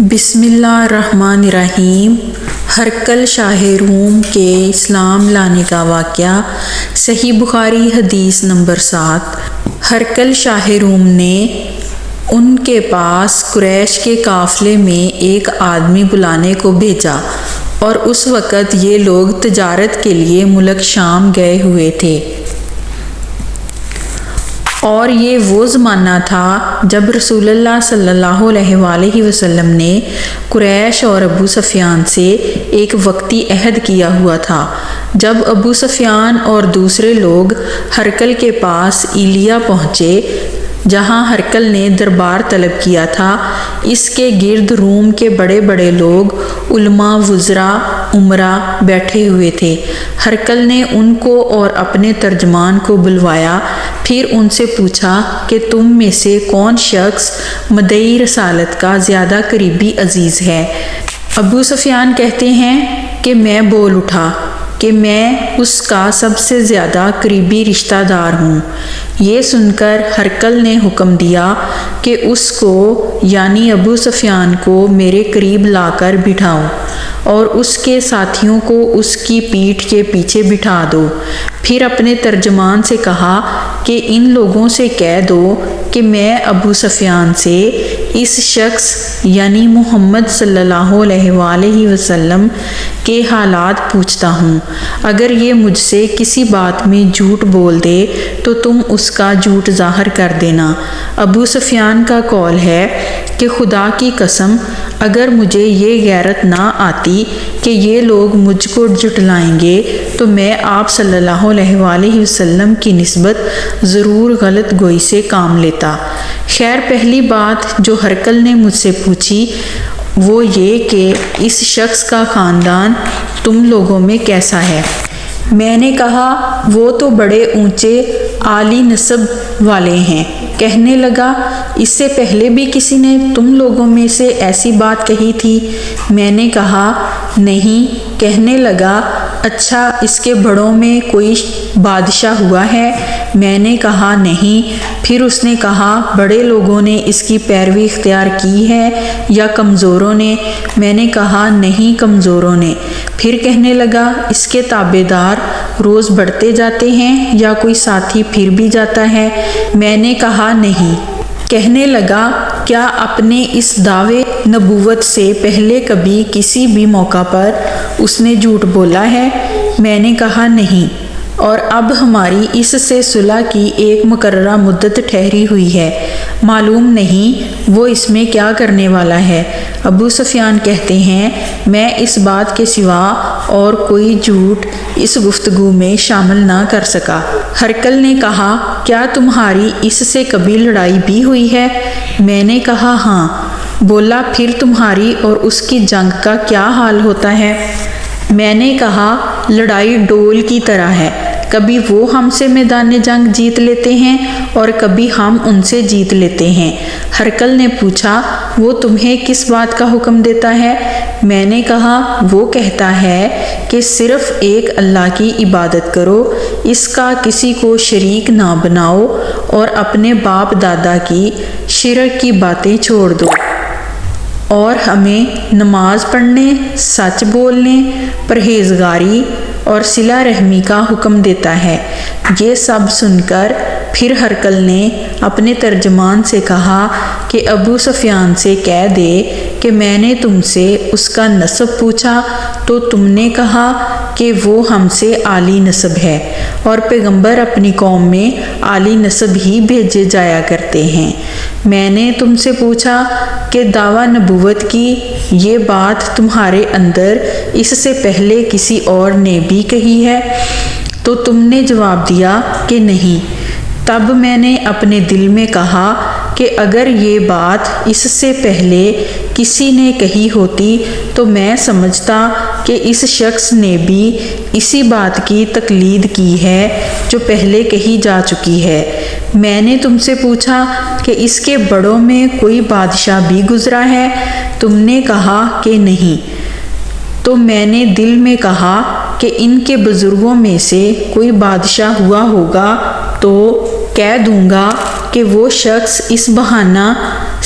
بسم اللہ الرحمن الرحیم۔ ہرقل شاہ روم کے اسلام لانے کا واقعہ صحیح بخاری حدیث نمبر 7۔ ہرقل شاہ روم نے ان کے پاس قریش کے قافلے میں ایک آدمی بلانے کو بھیجا، اور اس وقت یہ لوگ تجارت کے لیے ملک شام گئے ہوئے تھے، اور یہ وہ زمانہ تھا جب رسول اللہ صلی اللہ علیہ وآلہ وسلم نے قریش اور ابو سفیان سے ایک وقتی عہد کیا ہوا تھا۔ جب ابو سفیان اور دوسرے لوگ ہرقل کے پاس ایلیا پہنچے، جہاں ہرقل نے دربار طلب کیا تھا، اس کے گرد روم کے بڑے بڑے لوگ، علماء، وزراء، امراء بیٹھے ہوئے تھے۔ ہرقل نے ان کو اور اپنے ترجمان کو بلوایا، پھر ان سے پوچھا کہ تم میں سے کون شخص مدعی رسالت کا زیادہ قریبی عزیز ہے؟ ابو سفیان کہتے ہیں کہ میں بول اٹھا کہ میں اس کا سب سے زیادہ قریبی رشتہ دار ہوں۔ یہ سن کر ہرقل نے حکم دیا کہ اس کو یعنی ابو سفیان کو میرے قریب لا کر بٹھاؤ، اور اس کے ساتھیوں کو اس کی پیٹھ کے پیچھے بٹھا دو۔ پھر اپنے ترجمان سے کہا کہ ان لوگوں سے کہہ دو کہ میں ابو سفیان سے اس شخص یعنی محمد صلی اللہ علیہ وآلہ وسلم کے حالات پوچھتا ہوں۔ اگر یہ مجھ سے کسی بات میں جھوٹ بول دے تو تم اس کا جھوٹ ظاہر کر دینا۔ ابو سفیان کا قول ہے کہ خدا کی قسم، اگر مجھے یہ غیرت نہ آتی کہ یہ لوگ مجھ کو جھٹلائیں گے تو میں آپ صلی اللہ علیہ وآلہ وسلم کی نسبت ضرور غلط گوئی سے کام لیتا۔ خیر، پہلی بات جو ہرقل نے مجھ سے پوچھی وہ یہ کہ اس شخص کا خاندان تم لوگوں میں کیسا ہے؟ میں نے کہا وہ تو بڑے اونچے عالی نسب والے ہیں۔ کہنے لگا اس سے پہلے بھی کسی نے تم لوگوں میں سے ایسی بات کہی تھی؟ میں نے کہا نہیں۔ کہنے لگا اچھا، اس کے بڑوں میں کوئی بادشاہ ہوا ہے؟ میں نے کہا نہیں۔ پھر اس نے کہا بڑے لوگوں نے اس کی پیروی اختیار کی ہے یا کمزوروں نے؟ میں نے کہا نہیں، کمزوروں نے۔ پھر کہنے لگا اس کے تابع دار روز بڑھتے جاتے ہیں یا کوئی ساتھی پھر بھی جاتا ہے؟ میں نے کہا نہیں۔ کہنے لگا کیا اپنے اس دعوے نبوت سے پہلے کبھی کسی بھی موقع پر اس نے جھوٹ بولا ہے؟ میں نے کہا نہیں۔ اور اب ہماری اس سے صلح کی ایک مقررہ مدت ٹھہری ہوئی ہے، معلوم نہیں وہ اس میں کیا کرنے والا ہے۔ ابو سفیان کہتے ہیں میں اس بات کے سوا اور کوئی جھوٹ اس گفتگو میں شامل نہ کر سکا۔ ہرقل نے کہا کیا تمہاری اس سے کبھی لڑائی بھی ہوئی ہے؟ میں نے کہا ہاں۔ بولا پھر تمہاری اور اس کی جنگ کا کیا حال ہوتا ہے؟ میں نے کہا لڑائی ڈول کی طرح ہے، کبھی وہ ہم سے میدان جنگ جیت لیتے ہیں اور کبھی ہم ان سے جیت لیتے ہیں۔ ہرقل نے پوچھا وہ تمہیں کس بات کا حکم دیتا ہے؟ میں نے کہا وہ کہتا ہے کہ صرف ایک اللہ کی عبادت کرو، اس کا کسی کو شریک نہ بناؤ، اور اپنے باپ دادا کی شرک کی باتیں چھوڑ دو، اور ہمیں نماز پڑھنے، سچ بولنے، پرہیزگاری اور صلہ رحمی کا حکم دیتا ہے۔ یہ سب سن کر پھر ہرقل نے اپنے ترجمان سے کہا کہ ابو سفیان سے کہہ دے کہ میں نے تم سے اس کا نسب پوچھا تو تم نے کہا کہ وہ ہم سے عالی نسب ہے، اور پیغمبر اپنی قوم میں عالی نسب ہی بھیجے جایا کرتے ہیں۔ میں نے تم سے پوچھا کہ دعویٰ نبوت کی یہ بات تمہارے اندر اس سے پہلے کسی اور نے بھی کہی ہے؟ تو تم نے جواب دیا کہ نہیں۔ تب میں نے اپنے دل میں کہا کہ اگر یہ بات اس سے پہلے کسی نے کہی ہوتی تو میں سمجھتا کہ اس شخص نے بھی اسی بات کی تقلید کی ہے جو پہلے کہی جا چکی ہے۔ میں نے تم سے پوچھا کہ اس کے بڑوں میں کوئی بادشاہ بھی گزرا ہے؟ تم نے کہا کہ نہیں۔ تو میں نے دل میں کہا کہ ان کے بزرگوں میں سے کوئی بادشاہ ہوا ہوگا تو کہہ دوں گا کہ وہ شخص اس بہانہ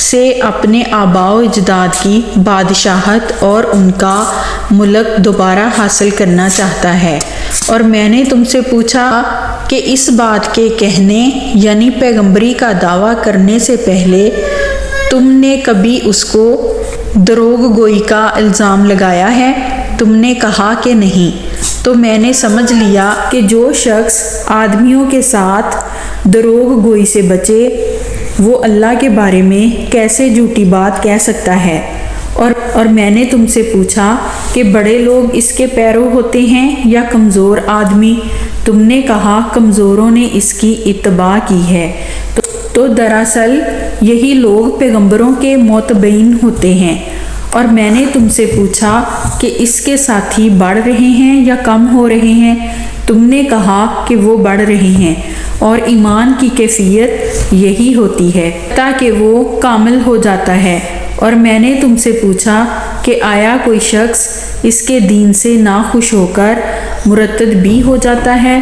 سے اپنے آباء و اجداد کی بادشاہت اور ان کا ملک دوبارہ حاصل کرنا چاہتا ہے، اور میں نے تم سے پوچھا کہ اس بات کے کہنے یعنی پیغمبری کا دعویٰ کرنے سے پہلے تم نے کبھی اس کو دروغ گوئی کا الزام لگایا ہے؟ تم نے کہا کہ نہیں۔ تو میں نے سمجھ لیا کہ جو شخص آدمیوں کے ساتھ دروغ گوئی سے بچے وہ اللہ کے بارے میں کیسے جھوٹی بات کہہ سکتا ہے، اور میں نے تم سے پوچھا کہ بڑے لوگ اس کے پیرو ہوتے ہیں یا کمزور آدمی؟ تم نے کہا کمزوروں نے اس کی اتباع کی ہے۔ تو دراصل یہی لوگ پیغمبروں کے متبعین ہوتے ہیں۔ اور میں نے تم سے پوچھا کہ اس کے ساتھی بڑھ رہے ہیں یا کم ہو رہے ہیں؟ تم نے کہا کہ وہ بڑھ رہے ہیں، اور ایمان کی کیفیت یہی ہوتی ہے تاکہ وہ کامل ہو جاتا ہے۔ اور میں نے تم سے پوچھا کہ آیا کوئی شخص اس کے دین سے ناخوش ہو کر مرتد بھی ہو جاتا ہے؟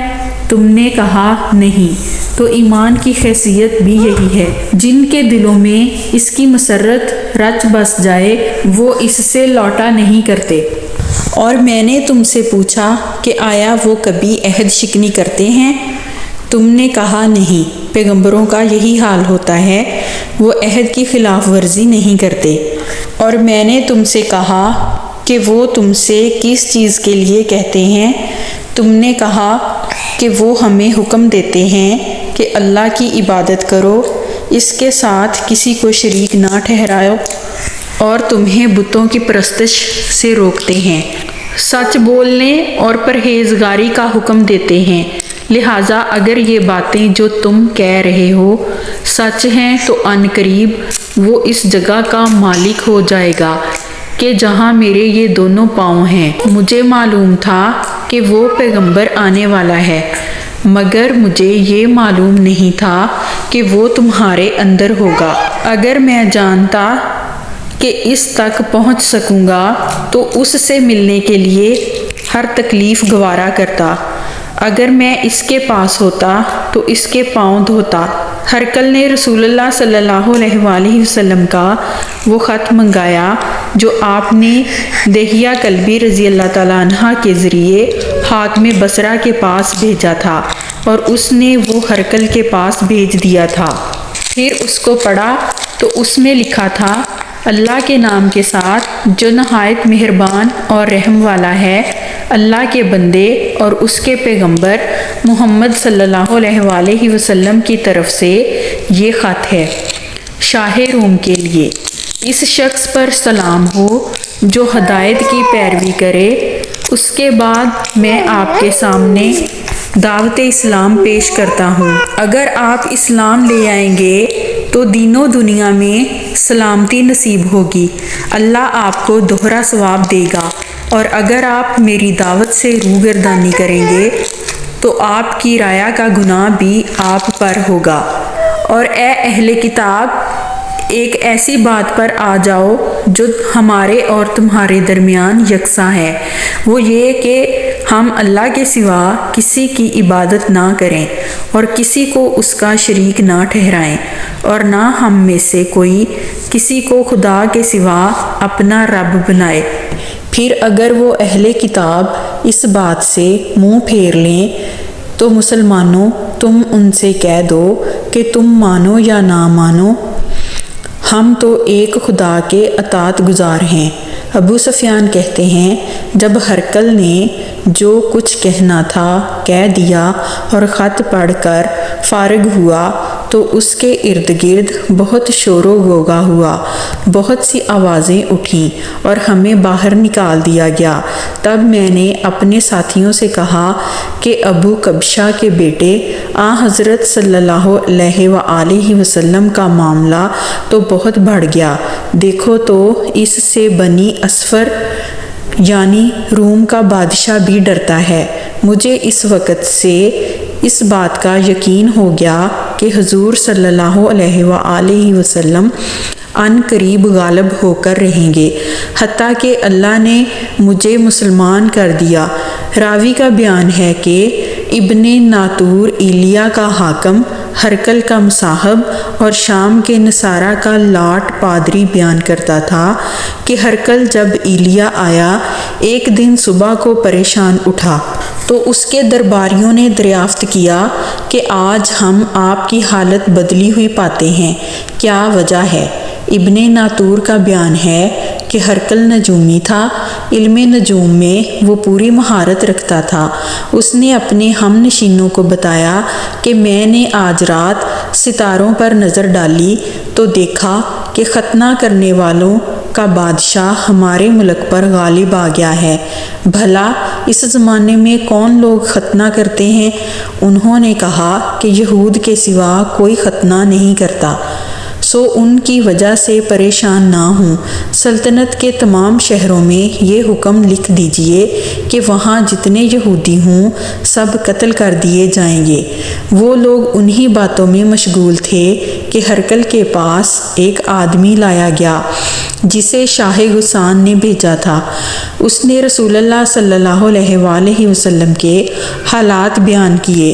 تم نے کہا نہیں۔ تو ایمان کی خاصیت بھی یہی ہے، جن کے دلوں میں اس کی مسرت رچ بس جائے وہ اس سے لوٹا نہیں کرتے۔ اور میں نے تم سے پوچھا کہ آیا وہ کبھی عہد شکنی کرتے ہیں؟ تم نے کہا نہیں۔ پیغمبروں کا یہی حال ہوتا ہے، وہ عہد کی خلاف ورزی نہیں کرتے۔ اور میں نے تم سے کہا کہ وہ تم سے کس چیز کے لیے کہتے ہیں؟ تم نے کہا کہ وہ ہمیں حکم دیتے ہیں کہ اللہ کی عبادت کرو، اس کے ساتھ کسی کو شریک نہ ٹھہراؤ، اور تمہیں بتوں کی پرستش سے روکتے ہیں، سچ بولنے اور پرہیزگاری کا حکم دیتے ہیں۔ لہٰذا اگر یہ باتیں جو تم کہہ رہے ہو سچ ہیں تو ان قریب وہ اس جگہ کا مالک ہو جائے گا کہ جہاں میرے یہ دونوں پاؤں ہیں۔ مجھے معلوم تھا کہ وہ پیغمبر آنے والا ہے، مگر مجھے یہ معلوم نہیں تھا کہ وہ تمہارے اندر ہوگا۔ اگر میں جانتا کہ اس تک پہنچ سکوں گا تو اس سے ملنے کے لیے ہر تکلیف گوارا کرتا۔ اگر میں اس کے پاس ہوتا تو اس کے پاؤں دھوتا۔ ہرقل نے رسول اللہ صلی اللہ علیہ وآلہ وسلم کا وہ خط منگایا جو آپ نے دہیہ کلبی رضی اللہ تعالیٰ عنہ کے ذریعے حاکم بصرہ کے پاس بھیجا تھا، اور اس نے وہ ہرقل کے پاس بھیج دیا تھا۔ پھر اس کو پڑھا تو اس میں لکھا تھا، اللہ کے نام کے ساتھ جو نہایت مہربان اور رحم والا ہے، اللہ کے بندے اور اس کے پیغمبر محمد صلی اللہ علیہ وآلہ وسلم کی طرف سے یہ خط ہے، شاہ روم کے لیے۔ اس شخص پر سلام ہو جو ہدایت کی پیروی کرے۔ اس کے بعد میں آپ کے سامنے دعوت اسلام پیش کرتا ہوں۔ اگر آپ اسلام لے آئیں گے تو دین و دنیا میں سلامتی نصیب ہوگی، اللہ آپ کو دوہرا ثواب دے گا، اور اگر آپ میری دعوت سے روگردانی کریں گے تو آپ کی رایا کا گناہ بھی آپ پر ہوگا۔ اور اے اہل کتاب، ایک ایسی بات پر آ جاؤ جو ہمارے اور تمہارے درمیان یکساں ہے، وہ یہ کہ ہم اللہ کے سوا کسی کی عبادت نہ کریں اور کسی کو اس کا شریک نہ ٹھہرائیں، اور نہ ہم میں سے کوئی کسی کو خدا کے سوا اپنا رب بنائے۔ پھر اگر وہ اہل کتاب اس بات سے منہ پھیر لیں تو مسلمانوں تم ان سے کہہ دو کہ تم مانو یا نہ مانو، ہم تو ایک خدا کے اطاعت گزار ہیں۔ ابو سفیان کہتے ہیں، جب ہرقل نے جو کچھ کہنا تھا کہہ دیا اور خط پڑھ کر فارغ ہوا تو اس کے ارد گرد بہت شور و غوغا ہوا، بہت سی آوازیں اٹھیں اور ہمیں باہر نکال دیا گیا۔ تب میں نے اپنے ساتھیوں سے کہا کہ ابو کبشہ کے بیٹے حضرت صلی اللہ علیہ وآلہ وسلم کا معاملہ تو بہت بڑھ گیا، دیکھو تو اس سے بنی اسفر یعنی روم کا بادشاہ بھی ڈرتا ہے۔ مجھے اس وقت سے اس بات کا یقین ہو گیا کہ حضور صلی اللہ علیہ وآلہ وسلم ان قریب غالب ہو کر رہیں گے، حتیٰ کہ اللہ نے مجھے مسلمان کر دیا۔ راوی کا بیان ہے کہ ابن ناطور ایلیا کا حاکم، ہرقل کا مصاحب اور شام کے نصارہ کا لاٹ پادری بیان کرتا تھا کہ ہرقل جب ایلیا آیا ایک دن صبح کو پریشان اٹھا تو اس کے درباریوں نے دریافت کیا کہ آج ہم آپ کی حالت بدلی ہوئی پاتے ہیں، کیا وجہ ہے؟ ابن ناطور کا بیان ہے کہ ہرقل نجومی تھا، علم نجوم میں وہ پوری مہارت رکھتا تھا۔ اس نے اپنے ہم نشینوں کو بتایا کہ میں نے آج رات ستاروں پر نظر ڈالی تو دیکھا کہ ختنہ کرنے والوں کا بادشاہ ہمارے ملک پر غالب آ گیا ہے۔ بھلا اس زمانے میں کون لوگ ختنہ کرتے ہیں؟ انہوں نے کہا کہ یہود کے سوا کوئی ختنہ نہیں کرتا، سو ان کی وجہ سے پریشان نہ ہوں۔ سلطنت کے تمام شہروں میں یہ حکم لکھ دیجئے کہ وہاں جتنے یہودی ہوں سب قتل کر دیے جائیں گے۔ وہ لوگ انہی باتوں میں مشغول تھے کہ ہرقل کے پاس ایک آدمی لایا گیا جسے شاہ غسان نے بھیجا تھا۔ اس نے رسول اللہ صلی اللہ علیہ وآلہ وسلم کے حالات بیان کیے۔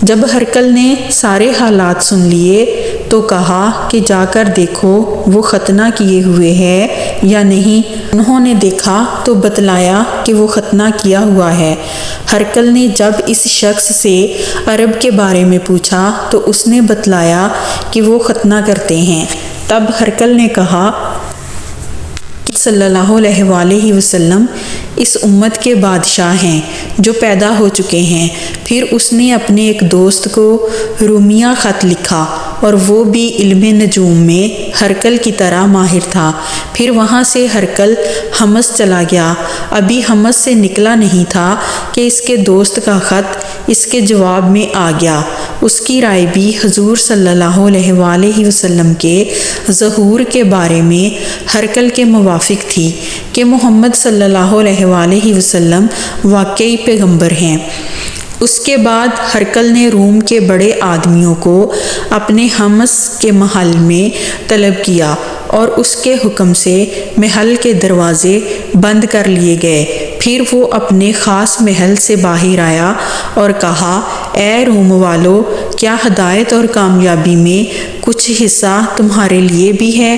جب ہرقل نے سارے حالات سن لیے تو کہا کہ جا کر دیکھو وہ ختنہ کیے ہوئے ہے یا نہیں۔ انہوں نے دیکھا تو بتلایا کہ وہ ختنہ کیا ہوا ہے۔ ہرقل نے جب اس شخص سے عرب کے بارے میں پوچھا تو اس نے بتلایا کہ وہ ختنہ کرتے ہیں۔ تب ہرقل نے کہا صلی اللہ علیہ وآلہ وسلم اس امت کے بادشاہ ہیں جو پیدا ہو چکے ہیں۔ پھر اس نے اپنے ایک دوست کو رومیہ خط لکھا اور وہ بھی علم نجوم میں ہرقل کی طرح ماہر تھا۔ پھر وہاں سے ہرقل حمص چلا گیا۔ ابھی حمص سے نکلا نہیں تھا کہ اس کے دوست کا خط اس کے جواب میں آ گیا۔ اس کی رائے بھی حضور صلی اللہ علیہ وآلہ وسلم کے ظہور کے بارے میں ہرقل کے موافق تھی کہ محمد صلی اللہ علیہ وآلہ وسلم واقعی پیغمبر ہیں۔ اس کے بعد ہرقل نے روم کے بڑے آدمیوں کو اپنے حمص کے محل میں طلب کیا اور اس کے حکم سے محل کے دروازے بند کر لیے گئے۔ پھر وہ اپنے خاص محل سے باہر آیا اور کہا، اے روم والو، کیا ہدایت اور کامیابی میں کچھ حصہ تمہارے لیے بھی ہے؟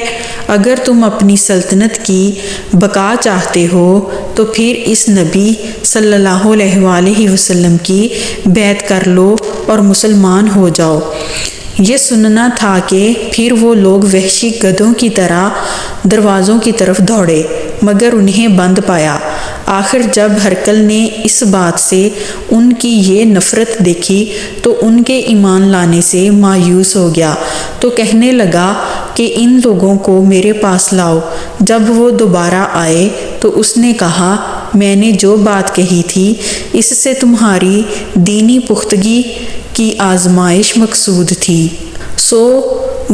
اگر تم اپنی سلطنت کی بقا چاہتے ہو تو پھر اس نبی صلی اللہ علیہ وآلہ وسلم کی بیعت کر لو اور مسلمان ہو جاؤ۔ یہ سننا تھا کہ پھر وہ لوگ وحشی گدھوں کی طرح دروازوں کی طرف دوڑے مگر انہیں بند پایا۔ آخر جب ہرقل نے اس بات سے ان کی یہ نفرت دیکھی تو ان کے ایمان لانے سے مایوس ہو گیا، تو کہنے لگا کہ ان لوگوں کو میرے پاس لاؤ۔ جب وہ دوبارہ آئے تو اس نے کہا، میں نے جو بات کہی تھی اس سے تمہاری دینی پختگی کی آزمائش مقصود تھی، سو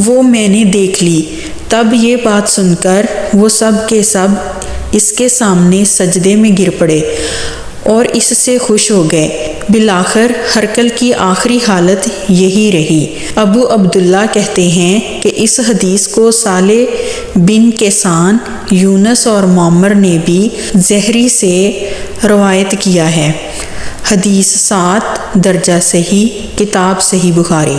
وہ میں نے دیکھ لی۔ تب یہ بات سن کر وہ سب کے سب اس کے سامنے سجدے میں گر پڑے اور اس سے خوش ہو گئے۔ بالآخر ہرقل کی آخری حالت یہی رہی۔ ابو عبداللہ کہتے ہیں کہ اس حدیث کو صالح بن کیسان، یونس اور معمر نے بھی زہری سے روایت کیا ہے۔ حدیث 7 درجہ صحیح، کتاب صحیح بخاری۔